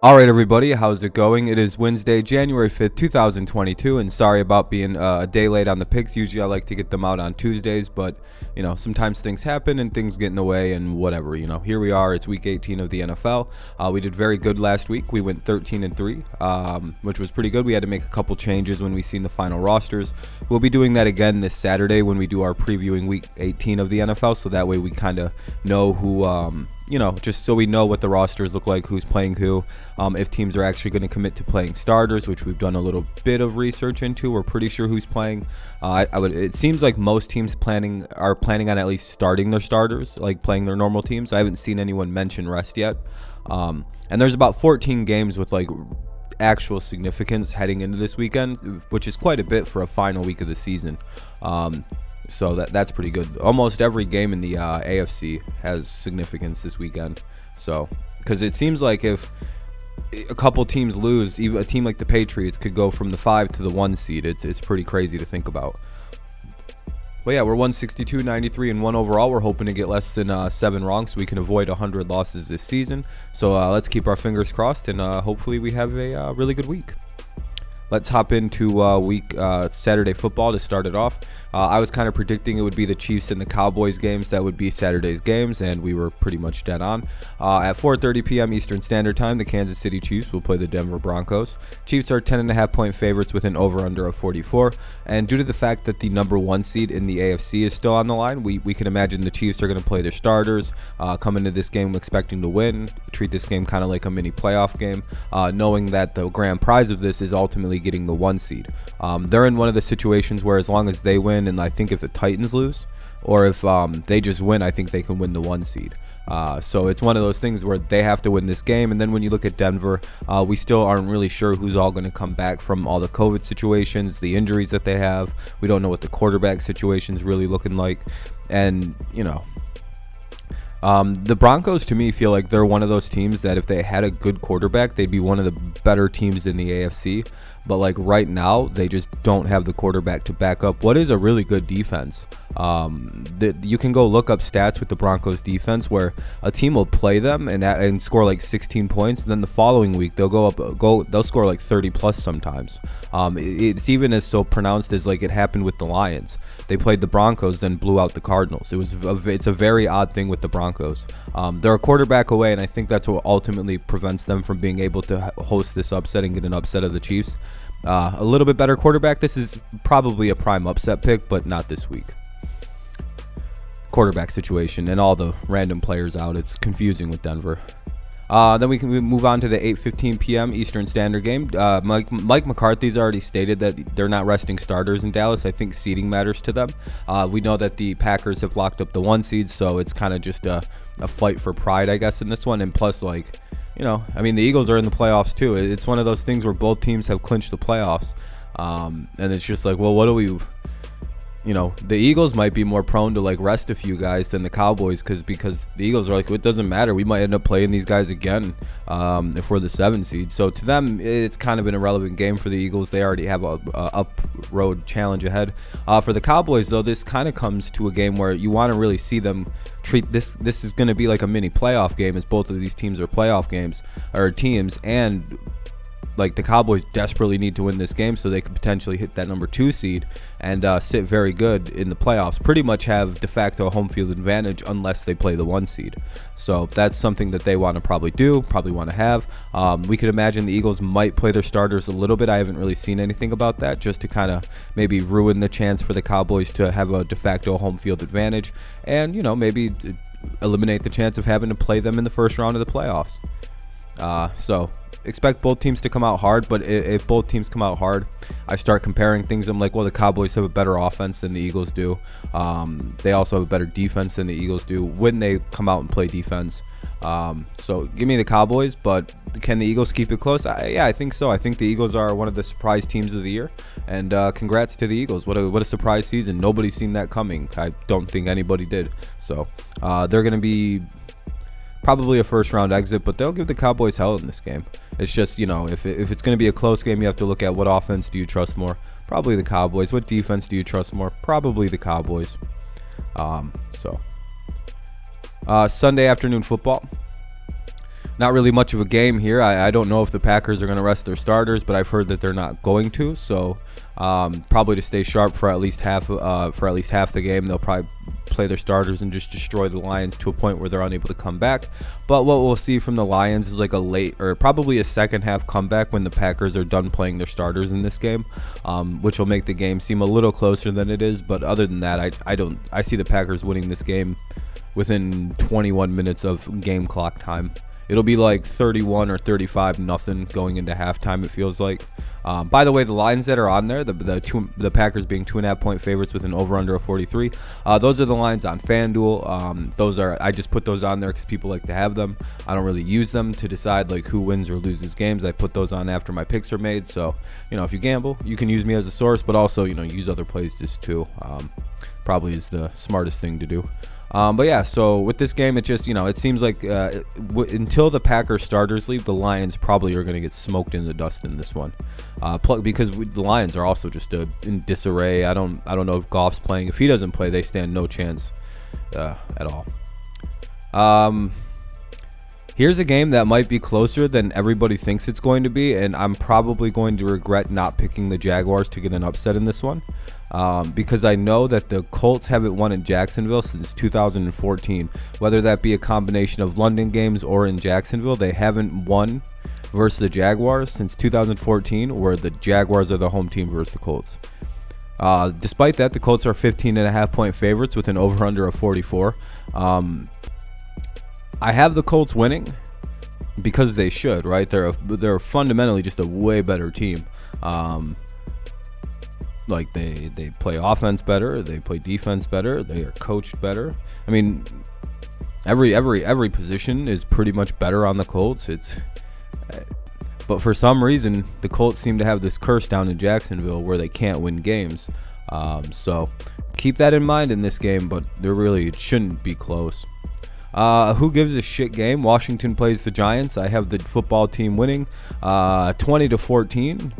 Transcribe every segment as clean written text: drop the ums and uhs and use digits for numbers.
All right, everybody, how's it going? It is Wednesday, January 5th, 2022, and sorry about being a day late on the picks. Usually I like to get them out on Tuesdays, but, sometimes things happen and things get in the way and whatever, Here we are. It's week 18 of the NFL. We did very good last week. We went 13-3, which was pretty good. We had to make a couple changes when we seen the final rosters. We'll be doing that again this Saturday when we do our previewing week 18 of the NFL, so that way we kind of know who... just so we know what the rosters look like, who's playing who, if teams are actually going to commit to playing starters, which we've done a little bit of research into. We're pretty sure who's playing. It seems like most teams are planning on at least starting their starters, like playing their normal teams. I haven't seen anyone mention rest yet. And there's about 14 games with like actual significance heading into this weekend, which is quite a bit for a final week of the season. So that's pretty good. Almost every game in the AFC has significance this weekend. So, because it seems like if a couple teams lose, even a team like the Patriots could go from the 5 to the 1 seed. It's pretty crazy to think about. But yeah, we're 162, 93, and 1 overall. We're hoping to get less than 7 wrong so we can avoid 100 losses this season. So let's keep our fingers crossed, and hopefully we have a really good week. Let's hop into Saturday football to start it off. I was kind of predicting it would be the Chiefs and the Cowboys games that would be Saturday's games, and we were pretty much dead on. At 4:30 p.m. Eastern Standard Time, the Kansas City Chiefs will play the Denver Broncos. Chiefs are 10.5-point favorites with an over-under of 44, and due to the fact that the number 1 seed in the AFC is still on the line, we can imagine the Chiefs are going to play their starters, come into this game expecting to win, treat this game kind of like a mini playoff game, knowing that the grand prize of this is ultimately getting the 1 seed. They're in one of the situations where as long as they win, and I think if the Titans lose, or if they just win, I think they can win the 1 seed. So it's one of those things where they have to win this game. And then when you look at Denver, we still aren't really sure who's all going to come back from all the COVID situations, the injuries that they have. We don't know what the quarterback situation is really looking like. And, the Broncos, to me, feel like they're one of those teams that if they had a good quarterback, they'd be one of the better teams in the AFC. But like right now, they just don't have the quarterback to back up what is a really good defense. You can go look up stats with the Broncos defense where a team will play them and score like 16 points, and then the following week they'll score like 30 plus sometimes. It's even as so pronounced as like it happened with the Lions. They played the Broncos, then blew out the Cardinals. It's a very odd thing with the Broncos. They're a quarterback away, and I think that's what ultimately prevents them from being able to host this upset and get an upset of the Chiefs. A little bit better quarterback. This is probably a prime upset pick, but not this week. Quarterback situation and all the random players out. It's confusing with Denver. Then we can move on to the 8:15 p.m. Eastern Standard game. Mike McCarthy's already stated that they're not resting starters in Dallas. I think seeding matters to them. We know that the Packers have locked up the 1 seed, so it's kind of just a fight for pride, I guess, in this one. And plus, the Eagles are in the playoffs too. It's one of those things where both teams have clinched the playoffs. And it's just like, well, what do we... the Eagles might be more prone to like rest a few guys than the Cowboys because the Eagles are like, well, it doesn't matter. We might end up playing these guys again if we're the 7 seed. So to them, it's kind of an irrelevant game for the Eagles. They already have a up-road challenge ahead. For the Cowboys, though, this kind of comes to a game where you want to really see them treat this. This is going to be like a mini playoff game, as both of these teams are playoff games or teams, and like the Cowboys desperately need to win this game so they could potentially hit that number 2 seed and sit very good in the playoffs. Pretty much have de facto home field advantage unless they play the 1 seed. So that's something that they want to probably want to have. We could imagine the Eagles might play their starters a little bit. I haven't really seen anything about that, just to kind of maybe ruin the chance for the Cowboys to have a de facto home field advantage and, maybe eliminate the chance of having to play them in the first round of the playoffs. So expect both teams to come out hard, but if both teams come out hard, I start comparing things. I'm like, well, the Cowboys have a better offense than the Eagles do. They also have a better defense than the Eagles do when they come out and play defense. So give me the Cowboys, but can the Eagles keep it close? Yeah, I think so. I think the Eagles are one of the surprise teams of the year, and congrats to the Eagles. What a surprise season. Nobody's seen that coming. I don't think anybody did. So they're going to be probably a first round exit, but they'll give the Cowboys hell in this game. It's just, if it's going to be a close game, you have to look at what offense do you trust more? Probably the Cowboys. What defense do you trust more? Probably the Cowboys. Sunday afternoon football. Not really much of a game here. I don't know if the Packers are going to rest their starters, but I've heard that they're not going to. So probably to stay sharp for at least half the game, they'll probably play their starters and just destroy the Lions to a point where they're unable to come back. But what we'll see from the Lions is like a late or probably a second half comeback when the Packers are done playing their starters in this game, which will make the game seem a little closer than it is. But other than that, I see the Packers winning this game within 21 minutes of game clock time. It'll be like 31 or 35 nothing going into halftime, it feels like. By the way, the lines that are on there, the Packers being 2.5-point favorites with an over-under of 43, those are the lines on FanDuel. I just put those on there because people like to have them. I don't really use them to decide like who wins or loses games. I put those on after my picks are made. So, if you gamble, you can use me as a source, but also, use other places too. Probably is the smartest thing to do. But yeah, so with this game, it just, it seems like until the Packers starters leave, the Lions probably are going to get smoked in the dust in this one. Because the Lions are also just in disarray. I don't know if Goff's playing. If he doesn't play, they stand no chance at all. Here's a game that might be closer than everybody thinks it's going to be, and I'm probably going to regret not picking the Jaguars to get an upset in this one. Because I know that the Colts haven't won in Jacksonville since 2014. Whether that be a combination of London games or in Jacksonville, they haven't won versus the Jaguars since 2014, where the Jaguars are the home team versus the Colts. Despite that, the Colts are 15.5-point favorites with an over-under of 44. I have the Colts winning because they should, right? They're fundamentally just a way better team. Like they play offense better, they play defense better, they are coached better. I mean, every position is pretty much better on the Colts. But for some reason, the Colts seem to have this curse down in Jacksonville where they can't win games. So keep that in mind in this game, but it shouldn't be close. Who gives a shit game? Washington plays the Giants. I have the football team winning 20-14.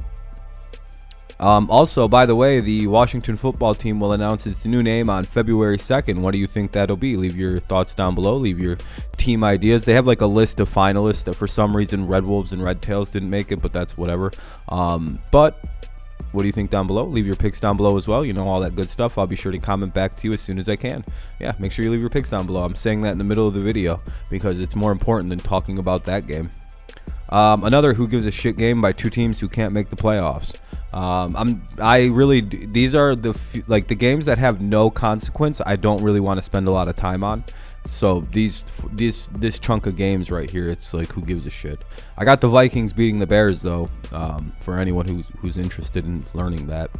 Also, by the way, the Washington football team will announce its new name on February 2nd. What do you think that'll be? Leave your thoughts down below. Leave your team ideas. They have like a list of finalists that for some reason Red Wolves and Red Tails didn't make it, but that's whatever. But what do you think down below? Leave your picks down below as well. All that good stuff. I'll be sure to comment back to you as soon as I can. Yeah, make sure you leave your picks down below. I'm saying that in the middle of the video because it's more important than talking about that game. Another who gives a shit game by two teams who can't make the playoffs. These are the games that have no consequence. I don't really want to spend a lot of time on. So this chunk of games right here, it's like who gives a shit. I got the Vikings beating the Bears though. For anyone who's interested in learning that.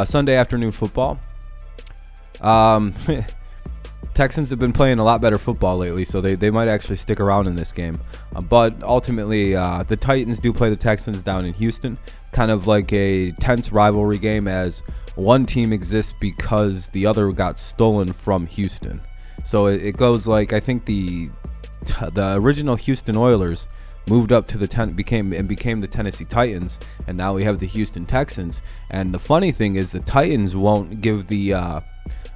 Sunday afternoon football. Texans have been playing a lot better football lately, so they might actually stick around in this game. But ultimately, the Titans do play the Texans down in Houston. Kind of like a tense rivalry game as one team exists because the other got stolen from Houston. So it goes like, I think the original Houston Oilers moved up to became the Tennessee Titans, and now we have the Houston Texans. And the funny thing is the Titans won't give the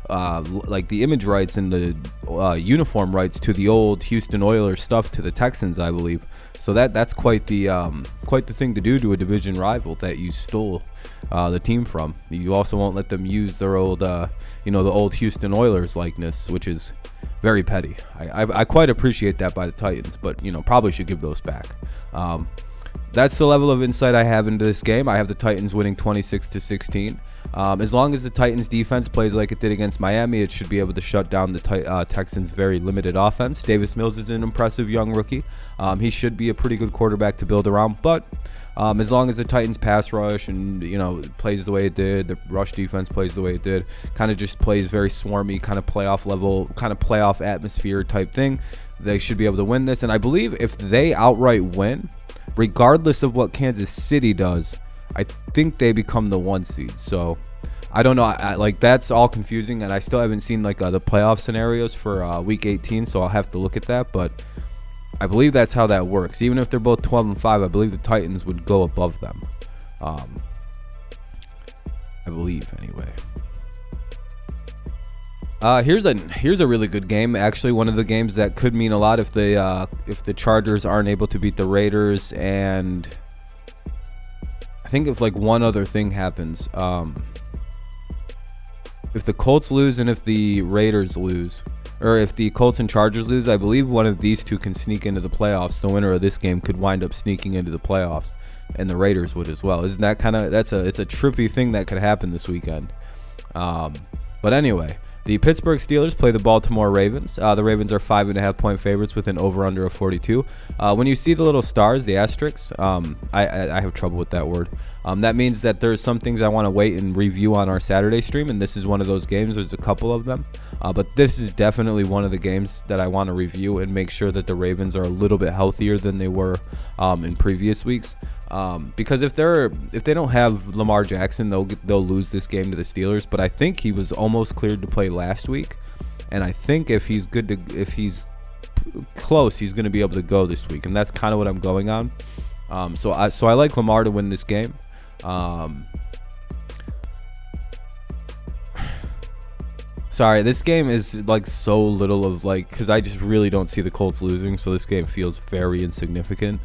the image rights and the uniform rights to the old Houston Oilers stuff to the Texans, I believe. So that's quite the thing to do to a division rival that you stole the team from. You also won't let them use their old the old Houston Oilers likeness, which is very petty. I quite appreciate that by the Titans, but probably should give those back. That's the level of insight I have into this game. I have the Titans winning 26-16. As long as the Titans defense plays like it did against Miami, it should be able to shut down the Texans' very limited offense. Davis Mills is an impressive young rookie. He should be a pretty good quarterback to build around, but as long as the Titans pass rush and plays the way it did, the rush defense plays the way it did, kind of just plays very swarmy, kind of playoff level, kind of playoff atmosphere type thing, they should be able to win this. And I believe if they outright win, regardless of what Kansas City does, I think they become the 1 seed. So I don't know. That's all confusing, and I still haven't seen the playoff scenarios for week 18, so I'll have to look at that. But I believe that's how that works. Even if they're both 12-5, I believe the Titans would go above them. I believe anyway. Here's a really good game. Actually, one of the games that could mean a lot if the Chargers aren't able to beat the Raiders, and I think if like one other thing happens, if the Colts lose and if the Raiders lose, or if the Colts and Chargers lose, I believe one of these two can sneak into the playoffs. The winner of this game could wind up sneaking into the playoffs, and the Raiders would as well. Isn't that it's a trippy thing that could happen this weekend? But anyway, the Pittsburgh Steelers play the Baltimore Ravens. The Ravens are 5.5-point favorites with an over/under of 42. When you see the little stars, the asterisks, I have trouble with that word. That means that there's some things I want to wait and review on our Saturday stream, and this is one of those games. There's a couple of them, but this is definitely one of the games that I want to review and make sure that the Ravens are a little bit healthier than they were in previous weeks. Because if they don't have Lamar Jackson, they'll lose this game to the Steelers. But I think he was almost cleared to play last week, and I think if he's close, he's going to be able to go this week, and that's kind of what I'm going on. So I like Lamar to win this game. Sorry, this game is like so little of like, because I just really don't see the Colts losing, so this game feels very insignificant.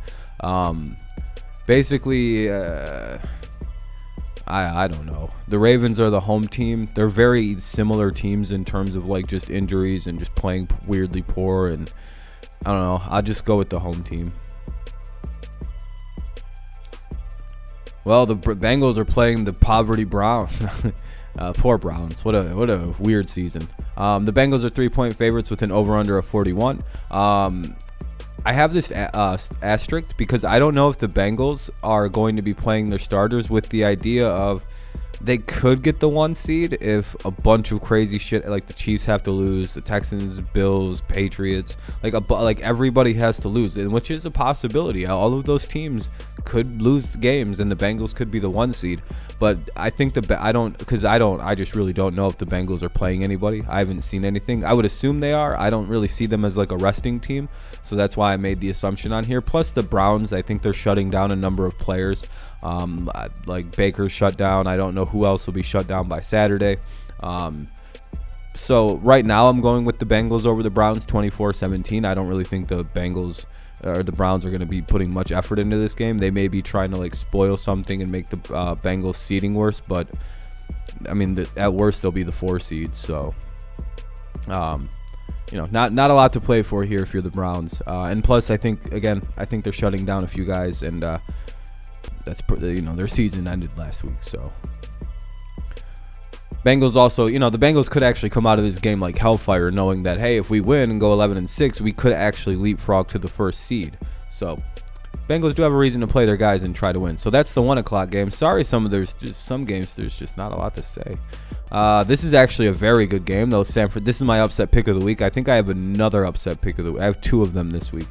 Basically, I don't know. The Ravens are the home team. They're very similar teams in terms of like just injuries and just playing weirdly poor, and I don't know. I'll just go with the home team. Well, the Bengals are playing the poverty Browns. Poor Browns. What a weird season. The Bengals are 3-point favorites with an over/under of 41. I have this asterisk because I don't know if the Bengals are going to be playing their starters, with the idea of they could get the 1 seed if a bunch of crazy shit like the Chiefs have to lose, the Texans, Bills, Patriots, like everybody has to lose, and which is a possibility. All of those teams could lose games, and the Bengals could be the 1 seed. But I think I just really don't know if the Bengals are playing anybody. I haven't seen anything. I would assume they are. I don't really see them as like a resting team, so that's why I made the assumption on here. Plus the Browns, I think they're shutting down a number of players. Like Baker's shut down. I don't know who else will be shut down by Saturday. So right now I'm going with the Bengals over the Browns 24-17. I don't really think the Bengals or the Browns are going to be putting much effort into this game. They may be trying to like spoil something and make the Bengals seeding worse, but I mean, at worst they'll be the 4 seed. So not a lot to play for here if you're the Browns. And plus I think they're shutting down a few guys, and that's their season ended last week. So Bengals also, the Bengals could actually come out of this game like hellfire, knowing that, hey, if we win and go 11-6, we could actually leapfrog to the 1st seed. So Bengals do have a reason to play their guys and try to win. So that's the 1 o'clock game. Sorry, there's just some games there's just not a lot to say. This is actually a very good game though. This is my upset pick of the week. I think I have another upset pick of the week. I have 2 of them this week.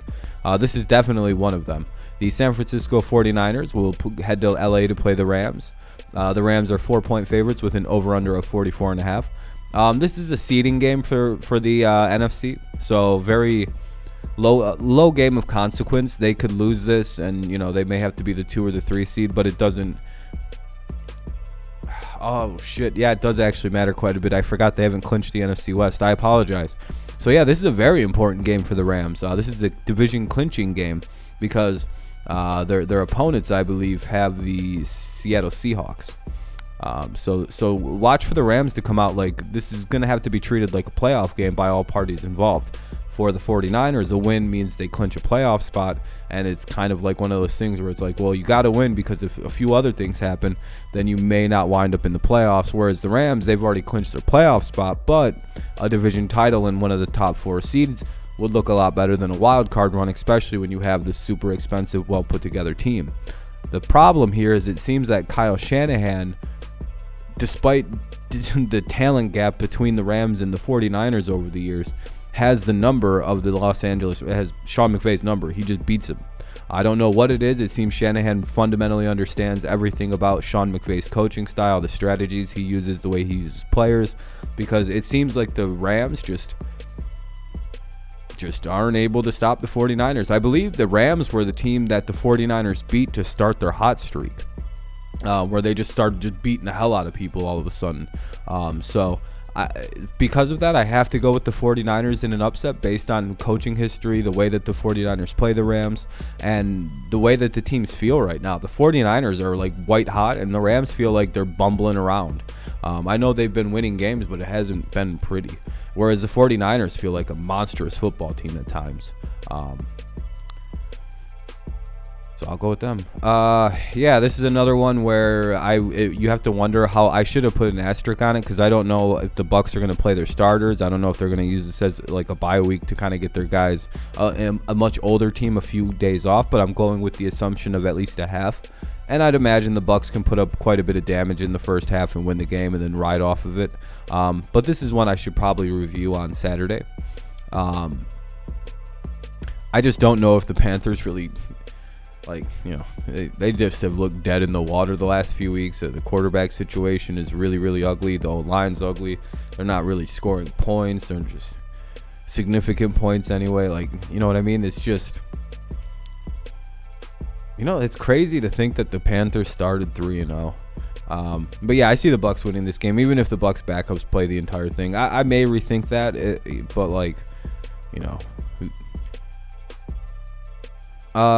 This is definitely one of them. The San Francisco 49ers will head to LA to play the Rams. The Rams are 4-point favorites with an over/under of 44.5. This is a seeding game for the NFC, so very low game of consequence. They could lose this, and they may have to be the 2 or the 3 seed, but it doesn't. Oh shit! Yeah, it does actually matter quite a bit. I forgot they haven't clinched the NFC West. I apologize. So yeah, this is a very important game for the Rams. This is the division clinching game because their opponents, I believe, have the Seattle Seahawks. So watch for the Rams to come out like this is going to have to be treated like a playoff game by all parties involved. For the 49ers, a win means they clinch a playoff spot, and it's kind of like one of those things where it's like, well, you got to win because if a few other things happen, then you may not wind up in the playoffs. Whereas the Rams, they've already clinched their playoff spot, but a division title in one of the top 4 seeds would look a lot better than a wild card run, especially when you have this super expensive, well put together team. The problem here is it seems that Kyle Shanahan, despite the talent gap between the Rams and the 49ers over the years, has the number of the has Sean McVay's number. He just beats him. I don't know what it is. It seems Shanahan fundamentally understands everything about Sean McVay's coaching style, the strategies he uses, the way he uses players, because it seems like the Rams just aren't able to stop the 49ers. I believe the Rams were the team that the 49ers beat to start their hot streak, where they just started beating the hell out of people all of a sudden. So Because of that, I have to go with the 49ers in an upset based on coaching history, the way that the 49ers play the Rams, and the way that the teams feel right now. The 49ers are like white hot, and the Rams feel like they're bumbling around. I know they've been winning games, but it hasn't been pretty. Whereas the 49ers feel like a monstrous football team at times. So I'll go with them. Yeah, this is another one where you have to wonder how I should have put an asterisk on it, because I don't know if the Bucs are going to play their starters. I don't know if they're going to use this as like a bye week to kind of get their guys, a much older team, a few days off. But I'm going with the assumption of at least a half. And I'd imagine the Bucs can put up quite a bit of damage in the first half and win the game and then ride off of it. But this is one I should probably review on Saturday. I just don't know if the Panthers really, they just have looked dead in the water the last few weeks. The quarterback situation is really, really ugly. The line's ugly. They're not really scoring points. They're just significant points anyway. You know what I mean? It's just, it's crazy to think that the Panthers started 3-0. But yeah, I see the Bucs winning this game, even if the Bucs backups play the entire thing. I may rethink that, but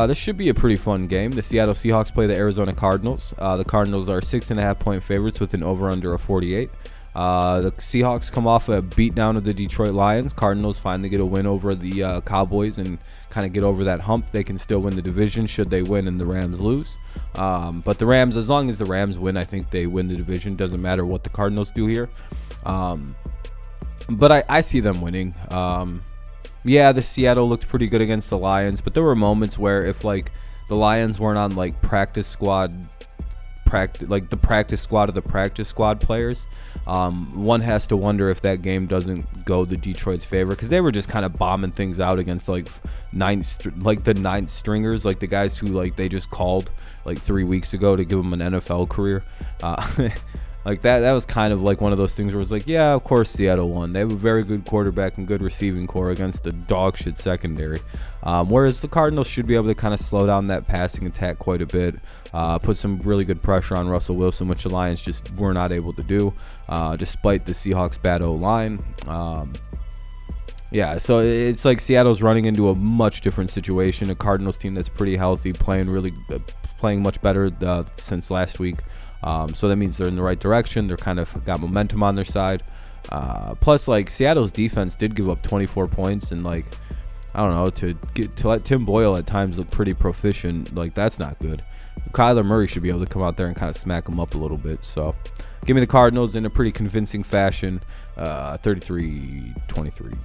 this should be a pretty fun game. The Seattle Seahawks play the Arizona Cardinals. The Cardinals are 6.5-point favorites with an over-under of 48. The Seahawks come off a beatdown of the Detroit Lions. Cardinals finally get a win over the Cowboys and kind of get over that hump. They can still win the division should they win and the Rams lose. But the Rams, as long as the Rams win, I think they win the division. Doesn't matter what the Cardinals do here. But I see them winning. Yeah, the Seattle looked pretty good against the Lions, but there were moments where if the Lions weren't on the practice squad of the practice squad players, one has to wonder if that game doesn't go the Detroit's favor, because they were just kind of bombing things out against the ninth stringers, the guys who they just called 3 weeks ago to give them an NFL career. That was kind of one of those things where it's yeah, of course Seattle won. They have a very good quarterback and good receiving core against the dog shit secondary. Whereas the Cardinals should be able to kind of slow down that passing attack quite a bit, put some really good pressure on Russell Wilson, which the Lions just were not able to do, despite the Seahawks' bad O-line. Yeah, so it's Seattle's running into a much different situation. A Cardinals team that's pretty healthy, playing much better since last week. So that means they're in the right direction. They're kind of got momentum on their side. Plus, Seattle's defense did give up 24 points, and I don't know, to let Tim Boyle at times look pretty proficient, that's not good. Kyler Murray should be able to come out there and kind of smack him up a little bit. So, give me the Cardinals in a pretty convincing fashion, 33-23.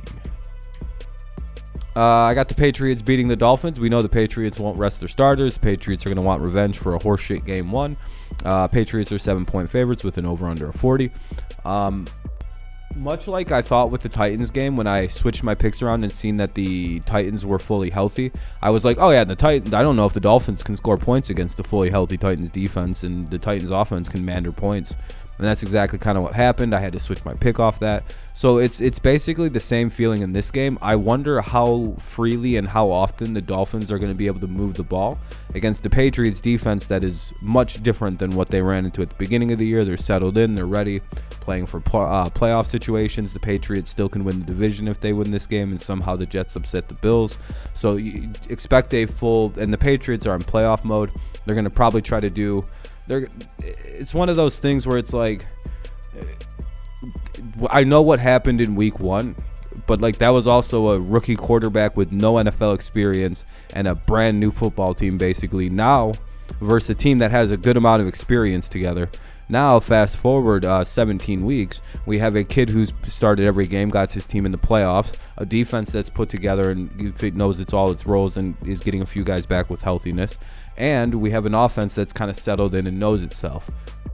I got the Patriots beating the Dolphins. We know the Patriots won't rest their starters. The Patriots are going to want revenge for a horseshit game one. Patriots are 7-point favorites with an over-under of 40. Much like I thought with the Titans game, when I switched my picks around and seen that the Titans were fully healthy, I was oh yeah, the Titans, I don't know if the Dolphins can score points against the fully healthy Titans defense, and the Titans offense can meander points. And that's exactly kind of what happened. I had to switch my pick off that. So it's basically the same feeling in this game. I wonder how freely and how often the Dolphins are going to be able to move the ball against the Patriots defense that is much different than what they ran into at the beginning of the year. They're settled in. They're ready, playing for playoff situations. The Patriots still can win the division if they win this game, and somehow the Jets upset the Bills. So you expect and the Patriots are in playoff mode. They're going to probably try to do... It's one of those things where it's I know what happened in week one, but that was also a rookie quarterback with no NFL experience and a brand new football team basically now versus a team that has a good amount of experience together. Now, fast forward 17 weeks, we have a kid who's started every game, got his team in the playoffs, a defense that's put together and knows it's all its roles and is getting a few guys back with healthiness. And we have an offense that's kind of settled in and knows itself.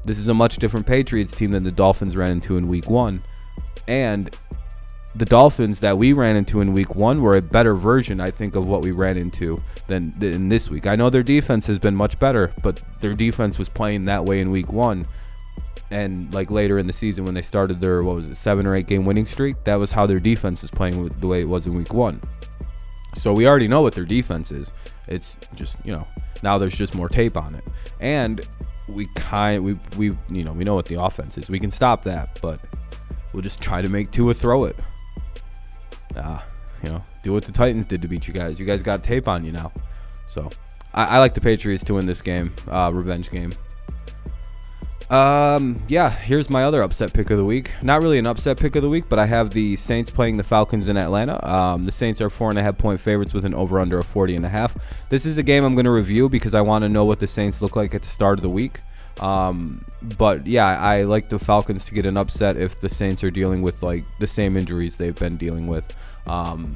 This is a much different Patriots team than the Dolphins ran into in week one. And the Dolphins that we ran into in week one were a better version, I think, of what we ran into than in this week. I know their defense has been much better, but their defense was playing that way in week one. And later in the season when they started their 7 or 8 game winning streak, that was how their defense was playing the way it was in week one. So we already know what their defense is. It's just, now there's just more tape on it. And we know what the offense is. We can stop that, but we'll just try to make Tua throw it. Do what the Titans did to beat you guys. You guys got tape on you now. So I like the Patriots to win this game, revenge game. Here's my other upset pick of the week. Not really an upset pick of the week, but I have the Saints playing the Falcons in Atlanta. The Saints are 4.5-point favorites with an over-under of 40.5. This is a game I'm going to review because I want to know what the Saints look like at the start of the week. But yeah, I like the Falcons to get an upset if the Saints are dealing with like the same injuries they've been dealing with.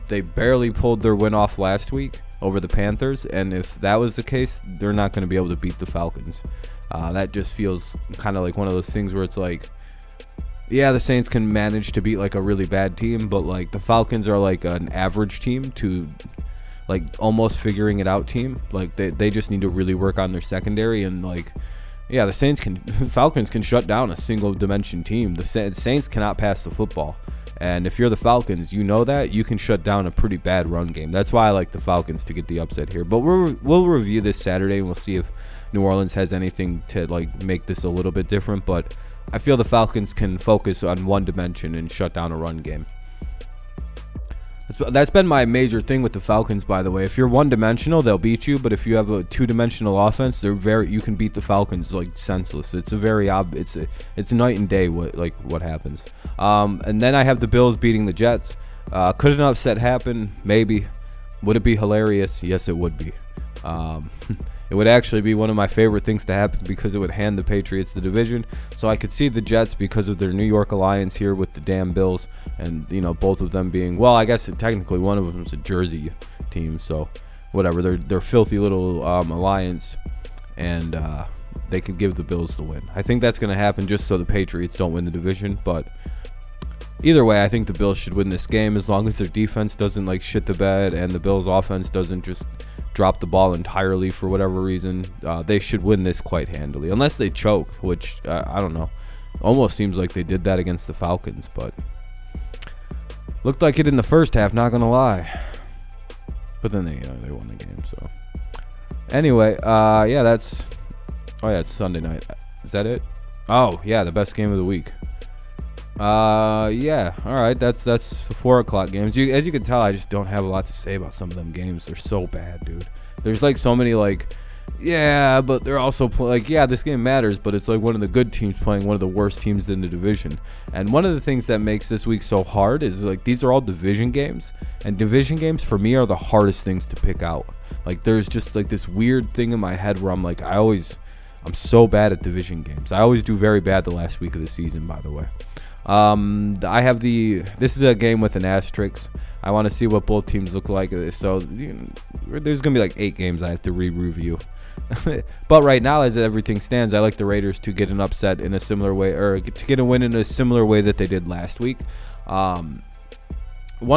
They barely pulled their win off last week over the Panthers, and if that was the case, they're not going to be able to beat the Falcons. That just feels kind of like one of those things where it's like, yeah, the Saints can manage to beat like a really bad team, but like the Falcons are like an average team to like almost figuring it out team. Like they just need to really work on their secondary, and like, yeah, Falcons can shut down a single dimension team. The Saints cannot pass the football. And if you're the Falcons, you know that you can shut down a pretty bad run game. That's why I like the Falcons to get the upset here. But we'll review this Saturday, and we'll see if New Orleans has anything to like make this a little bit different. But I feel the Falcons can focus on one dimension and shut down a run game. That's been my major thing with the Falcons, by the way. If you're one-dimensional, they'll beat you. But if you have a two-dimensional offense, you can beat the Falcons like senseless. It's a very it's night and day what happens. And then I have the Bills beating the Jets. Could an upset happen? Maybe. Would it be hilarious? Yes, it would be. It would actually be one of my favorite things to happen because it would hand the Patriots the division. So I could see the Jets because of their New York alliance here with the damn Bills, and both of them being, well, I guess technically one of them is a Jersey team, so whatever. They're filthy little alliance, and they could give the Bills the win. I think that's going to happen just so the Patriots don't win the division, but either way, I think the Bills should win this game as long as their defense doesn't like shit the bed and the Bills offense doesn't just drop the ball entirely for whatever reason. They should win this quite handily, unless they choke, which I don't know. Almost seems like they did that against the Falcons, but looked like it in the first half, not gonna lie. But then they won the game. So anyway, it's Sunday night. Is that it? Oh yeah, the best game of the week. Yeah, all right, that's the 4 o'clock games. As you can tell, I just don't have a lot to say about some of them games. They're so bad, dude. There's like so many yeah, but they're also this game matters, but it's like one of the good teams playing one of the worst teams in the division. And one of the things that makes this week so hard is like these are all division games, and division games for me are the hardest things to pick out. Like there's just like this weird thing in my head where I'm like, I'm so bad at division games. I always do very bad the last week of the season, by the way. This is a game with an asterisk. I want to see what both teams look like. So there's going to be like 8 games I have to re-review. But right now, as everything stands, I like the Raiders to get an upset in a similar way, or to get a win in a similar way that they did last week. One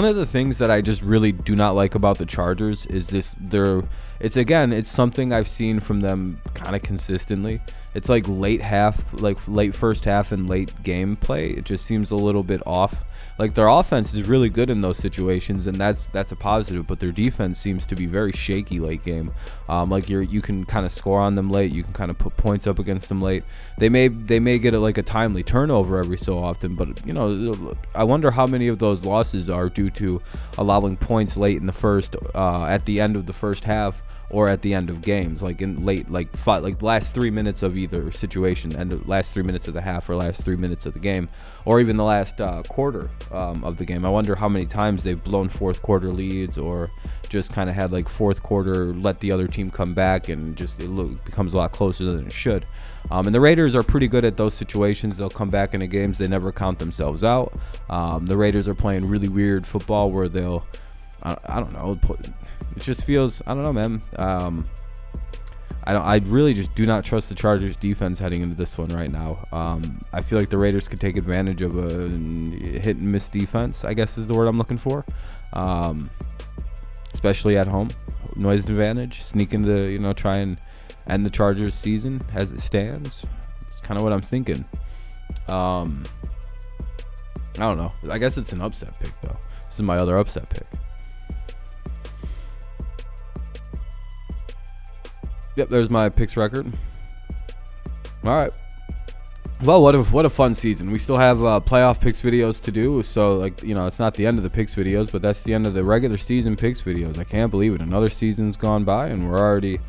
of the things that I just really do not like about the Chargers is it's something I've seen from them kind of consistently. It's like late first half and late gameplay. It just seems a little bit off. Like their offense is really good in those situations, and that's a positive. But their defense seems to be very shaky late game. You can kind of score on them late. You can kind of put points up against them late. They may get a timely turnover every so often, but I wonder how many of those losses are due to allowing points late in the first, at the end of the first half, or at the end of games, like in late, last 3 minutes of either situation, and the last 3 minutes of the half, or last 3 minutes of the game, or even the last quarter of the game. I wonder how many times they've blown fourth quarter leads, or just kind of had fourth quarter let the other team come back, and just becomes a lot closer than it should. And the Raiders are pretty good at those situations. They'll come back into games. They never count themselves out. The Raiders are playing really weird football where they'll, I don't know. It just feels, I don't know, man. I really just do not trust the Chargers defense heading into this one right now. I feel like the Raiders could take advantage of a hit and miss defense, I guess is the word I'm looking for. Especially at home. Noise advantage. Sneak into, try and end the Chargers season as it stands. It's kind of what I'm thinking. I don't know. I guess it's an upset pick, though. This is my other upset pick. Yep, there's my picks record. All right. Well, what a fun season. We still have playoff picks videos to do. So, like, it's not the end of the picks videos, but that's the end of the regular season picks videos. I can't believe it. Another season's gone by, and we're already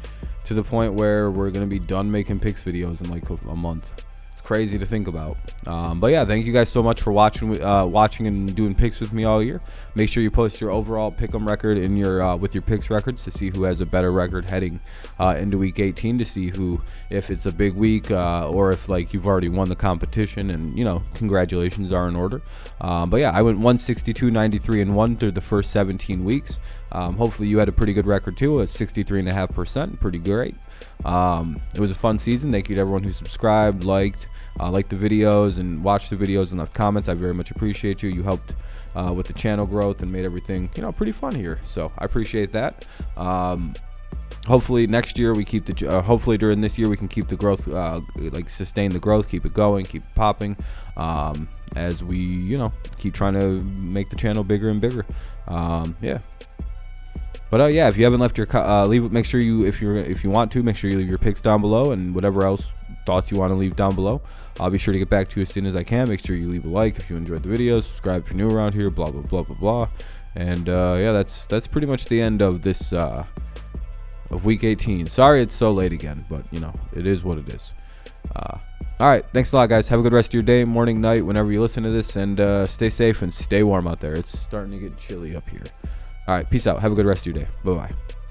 to the point where we're going to be done making picks videos in like a month. It's crazy to think about. But yeah, thank you guys so much for watching and doing picks with me all year. Make sure you post your overall pick'em record in your with your picks records to see who has a better record heading into week 18, to see who, if it's a big week or if like you've already won the competition, and congratulations are in order. But yeah, I went 162, 93, and 1 through the first 17 weeks. Hopefully you had a pretty good record too at 63.5%. Pretty great. It was a fun season. Thank you to everyone who subscribed, liked the videos, and watched the videos and left comments. I very much appreciate you. You helped with the channel growth and made everything pretty fun here, so I appreciate that. Hopefully next year we keep the hopefully during this year we can keep the growth, sustain the growth, keep it going, keep it popping, as we keep trying to make the channel bigger and bigger. Yeah. But yeah, if you haven't left your make sure you, if you want to, make sure you leave your picks down below, and whatever else thoughts you want to leave down below. I'll be sure to get back to you as soon as I can. Make sure you leave a like if you enjoyed the video, subscribe if you're new around here, blah blah blah blah blah. And yeah, that's pretty much the end of this of week 18. Sorry it's so late again, but it is what it is. All right, thanks a lot, guys. Have a good rest of your day, morning, night, whenever you listen to this, and stay safe and stay warm out there. It's starting to get chilly up here. All right, peace out. Have a good rest of your day. Bye-bye.